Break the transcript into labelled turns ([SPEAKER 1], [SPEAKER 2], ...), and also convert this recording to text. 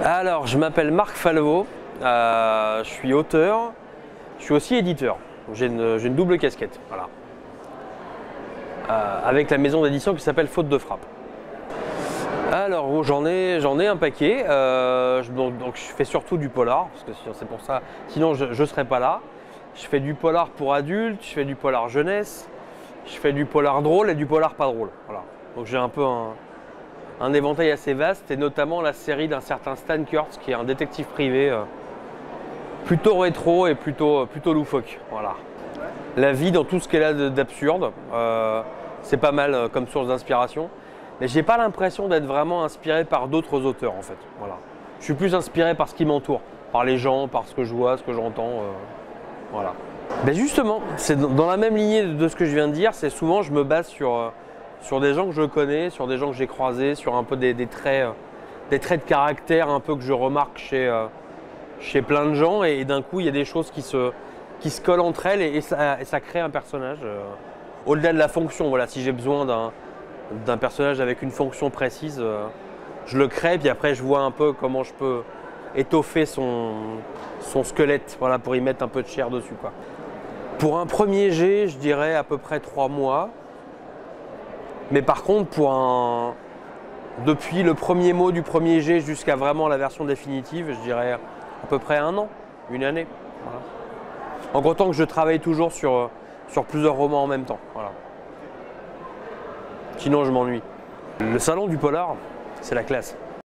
[SPEAKER 1] Alors, je m'appelle Marc Falvaux, je suis auteur, je suis aussi éditeur. J'ai une double casquette, voilà. Avec la maison d'édition qui s'appelle Faute de Frappe. Alors, j'en ai un paquet. Donc, je fais surtout du polar, parce que c'est pour ça, sinon je ne serais pas là. Je fais du polar pour adultes, je fais du polar jeunesse, je fais du polar drôle et du polar pas drôle. Voilà. Donc, j'ai un peu un éventail assez vaste, et notamment la série d'un certain Stan Kurtz, qui est un détective privé plutôt rétro et plutôt loufoque. Voilà. La vie dans tout ce qu'elle a d'absurde, c'est pas mal comme source d'inspiration. Mais j'ai pas l'impression d'être vraiment inspiré par d'autres auteurs en fait. Voilà. Je suis plus inspiré par ce qui m'entoure, par les gens, par ce que je vois, ce que j'entends. Voilà. Ben justement, c'est dans la même lignée de ce que je viens de dire, c'est souvent je me base sur des gens que je connais, sur des gens que j'ai croisés, sur un peu des traits de caractère un peu que je remarque chez plein de gens, et d'un coup il y a des choses qui se collent entre elles et ça crée un personnage. Au-delà de la fonction, voilà, si j'ai besoin d'un personnage avec une fonction précise, je le crée, puis après je vois un peu comment je peux étoffer son squelette, voilà, pour y mettre un peu de chair dessus, quoi. Pour un premier jet, je dirais à peu près 3 mois. Mais par contre, depuis le premier mot du premier jet jusqu'à vraiment la version définitive, je dirais à peu près 1 an, 1 année. Voilà. En comptant que je travaille toujours sur plusieurs romans en même temps. Voilà. Sinon, je m'ennuie. Le salon du polar, c'est la classe.